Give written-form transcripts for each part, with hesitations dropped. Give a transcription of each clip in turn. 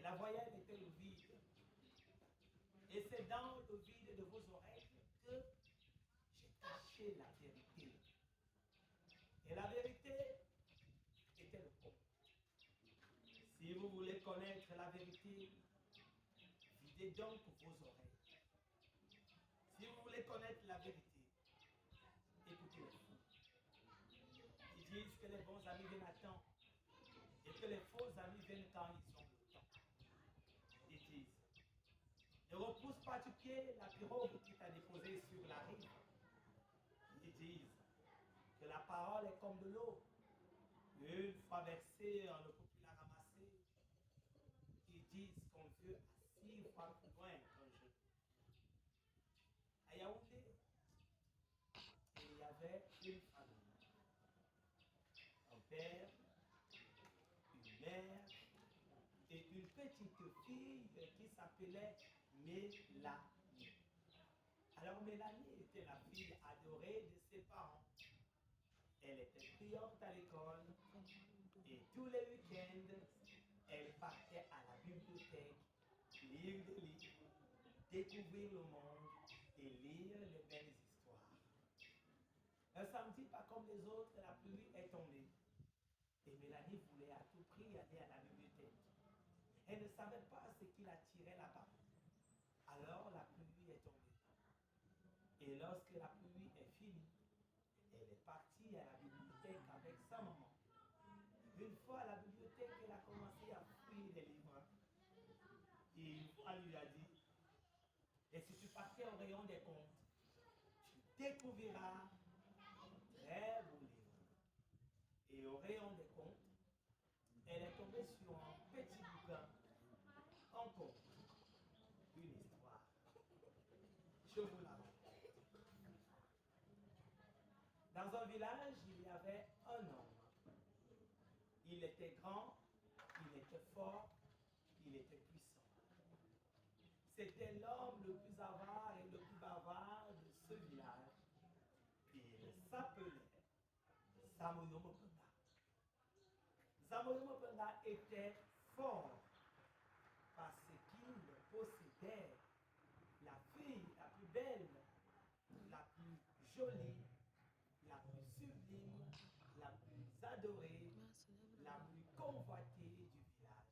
la voyelle était le vide. Et c'est dans le vide de vos oreilles que j'ai caché la vérité. Et la vérité était le conte. Si vous voulez connaître la vérité, videz donc vos oreilles. Si vous voulez connaître la vérité, écoutez les fous. Ils disent que les bons amis viennent à temps et que les faux amis viennent quand ils ont le temps. Ils disent, ne repousse pas du pied la pirogue qui t'a déposé sur la rive. Ils disent que la parole est comme de l'eau. Une fois versée, on ne peut plus la ramasser. Ils disent qu'on veut à 6 fois plus loin qu'un jeu. À Yaoundé, il y avait une famille. Un père, une mère et une petite fille qui s'appelait Mélanie. Alors Mélanie était la fille adorée de ses parents. Elle était brillante à l'école et tous les week-ends, elle partait à la bibliothèque, lire des livres, découvrir le monde et lire les belles histoires. Un samedi, pas comme les autres, la pluie est tombée. Et Mélanie voulait à tout prix aller à la bibliothèque. Elle ne savait pas ce qui l'attirait là-bas. Alors la pluie est tombée. Et lorsque la pluie est finie, elle est partie à la bibliothèque avec sa maman. Une fois à la bibliothèque, elle a commencé à fouiller les livres. Et une fois, elle lui a dit, et si tu partais au rayon des contes, tu découvriras un très beau livre. Et au rayon des contes, elle est tombée sur un petit bouquin, un conte, une histoire. Je vous la raconte. Dans un village, il y avait un homme. Il était grand, il était fort, il était puissant. C'était l'homme le plus avare et le plus bavard de ce village. Il s'appelait Zamoyo Mopenda. Zamoyo Mopenda était fort parce qu'il possédait la fille la plus belle, la plus jolie, la plus sublime, la plus adorée, la plus convoitée du village.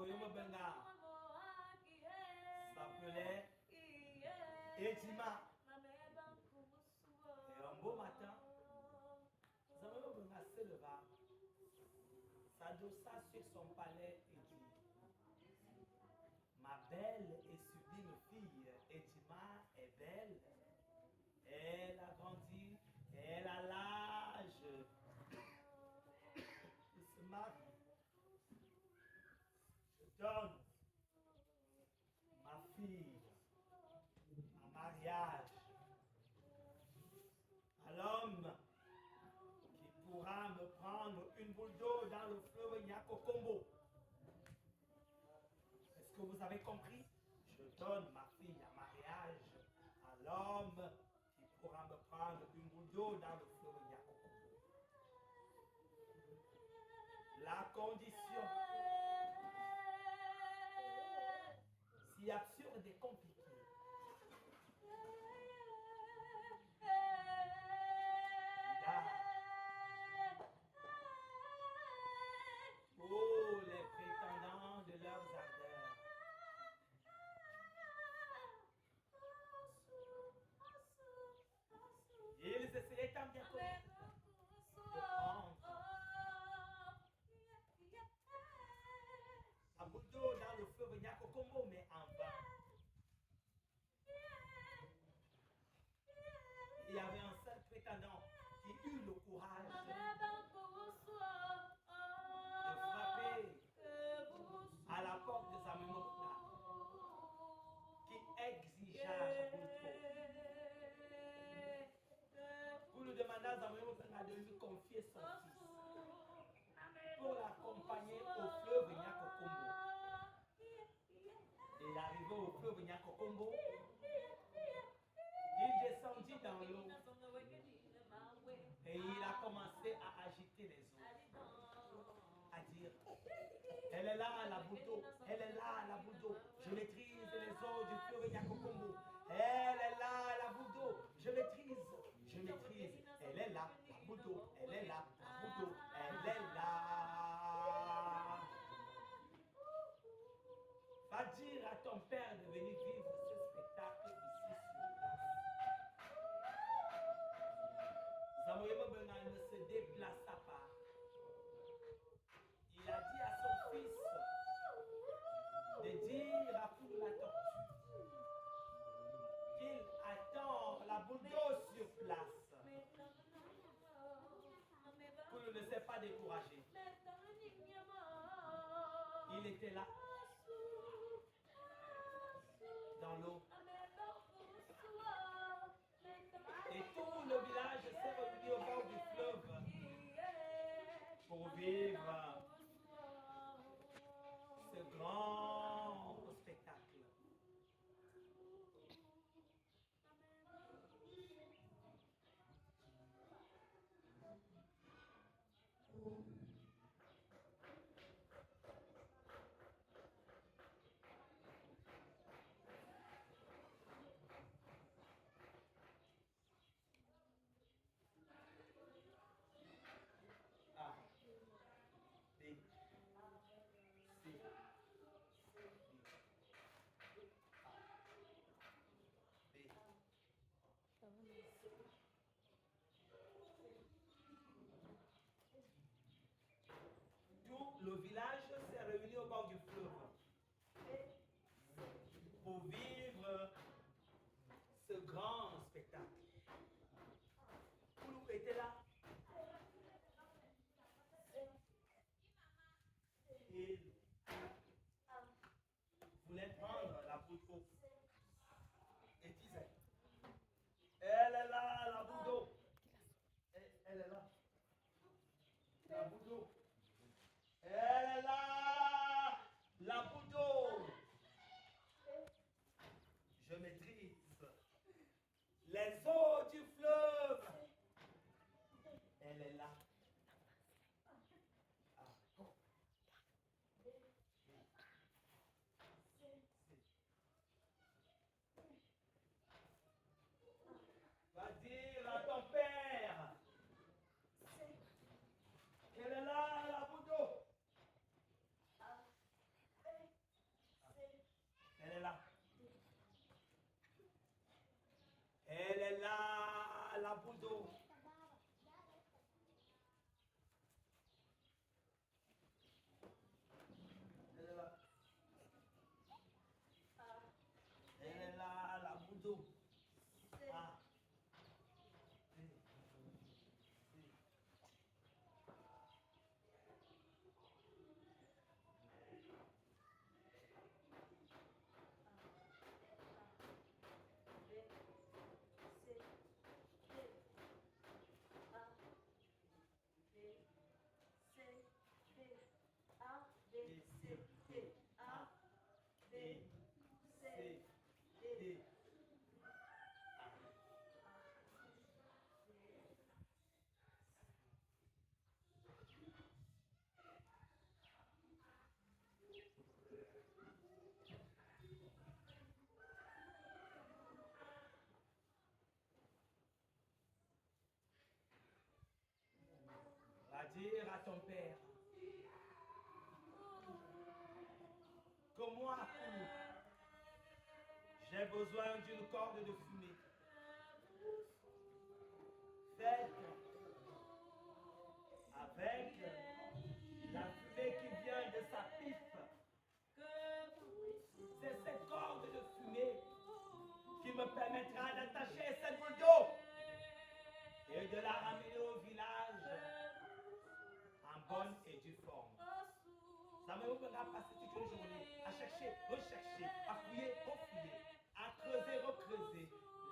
Zamoyoma Benga s'appelait Edima. Et un beau matin, Zamoyoma Benga se leva, s'adossa sur son palais et dit: ma belle et sublime fille, Edima est belle. Elle a grandi, elle a l'âge de se marier. Je donne ma fille en mariage à l'homme qui pourra me prendre une boule d'eau dans le fleuve Nyakokombo. Est-ce que vous avez compris? Je donne ma fille en mariage à l'homme qui pourra me prendre une boule d'eau dans le fleuve Nyakokombo. La condition, si absurde et compliquée, oh, les prétendants de leurs ardeurs. Ils essayaient tant bien que mal de prendre un bout d'eau dans le fleuve Nyakokombo, mais en vain. Il y avait un seul prétendant qui eut le courage de frapper à la porte de Zamoyoma, qui exigea un bout pour lui demander à Zamoyoma de lui confier son fils pour l'accompagner au fleuve Nyakokombo. Et arrivé au fleuve Nyakokombo, il descendit dans l'eau et il a commencé à agiter les eaux, à dire: elle est là, la boule d'eau, elle est là, la boule d'eau, je maîtrise les eaux du fleuve Nyakokombo. Elle est là, la boule d'eau, je maîtrise, elle est là, la boule d'eau, elle est là, la boule d'eau, elle est là. Va dire à ton père de venir vivre ce spectacle ici sur place. Zamoyoma Benga ne se déplaça pas. Il a dit à son fils de dire à Poulou la tortue qu'il attend la boule d'eau sur place. Poulou ne s'est pas découragé. Il était là, dans l'eau. Et tout le village s'est réuni au bord du fleuve pour vivre ce grand spectacle. A, B, C, D, A, B. Tout le village s'est réuni au bord du fleuve pour vivre ce grand spectacle. Poulou était là. Il voulait prendre la boule d'eau et disait: elle est là, la boule d'eau. Elle est là, la boule d'eau. Elle est là, la boule d'eau. Je maîtrise les eaux du fleuve. Elle est là. Ah. Va dire à ton père qu'elle est là, la boule d'eau. la boule d'eau. Elle est là. Elle est là, la boule d'eau. Ah. Va dire à ton père que moi, j'ai besoin d'une corde de fumée. Faite avec la fumée qui vient de sa pipe. C'est cette corde de fumée qui me permettra d'attacher cette boule d'eau et de la ramener au village en bonne et due forme. Ça me fera passer toute une journée à chercher, rechercher, à fouiller, refouiller, à creuser, recreuser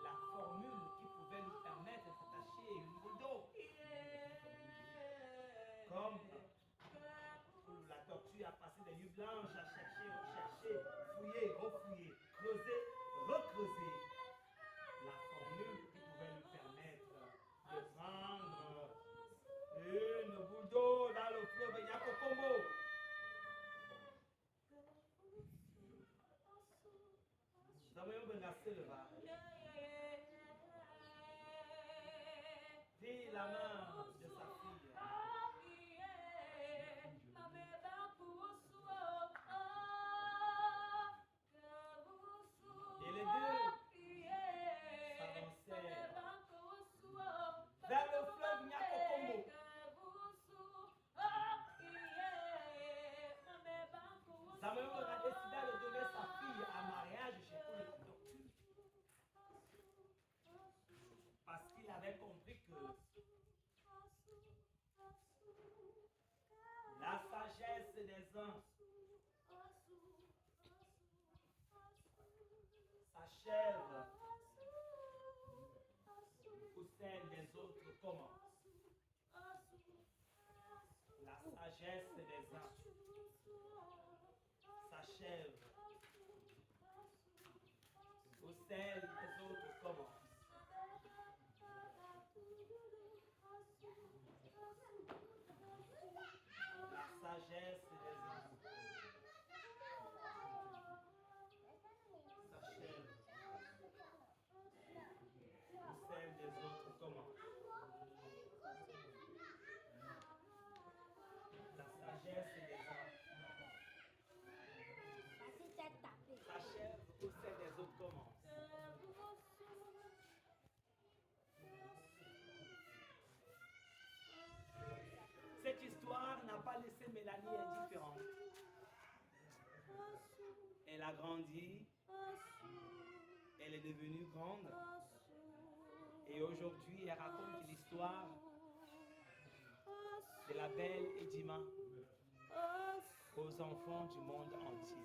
la formule qui pouvait nous permettre de s'attacher une boule d'eau. Comme la tortue a passé des nuits blanches à chercher, rechercher, fouiller, refouiller, creuser, recreuser la formule qui pouvait nous permettre de prendre une boule d'eau dans le fleuve Yakokombo. Dis la main de sa fille. Et les deux s'avancèrent vers le fleuve Nyakokombo. Samuel a décidé de donner sa fille à mariage chez Paul la tortue. Parce qu'il avait compris que la sagesse des uns s'achève où celle des autres commence. La sagesse des uns s'achève où celle des autres commence. La sagesse des uns s'achève où celle des autres commence. La sagesse des uns s'achève où celle des autres commence. Cette histoire n'a pas laissé Mélanie indifférente. Elle a grandi, elle est devenue grande et aujourd'hui elle raconte l'histoire de la belle Edima aux enfants du monde entier.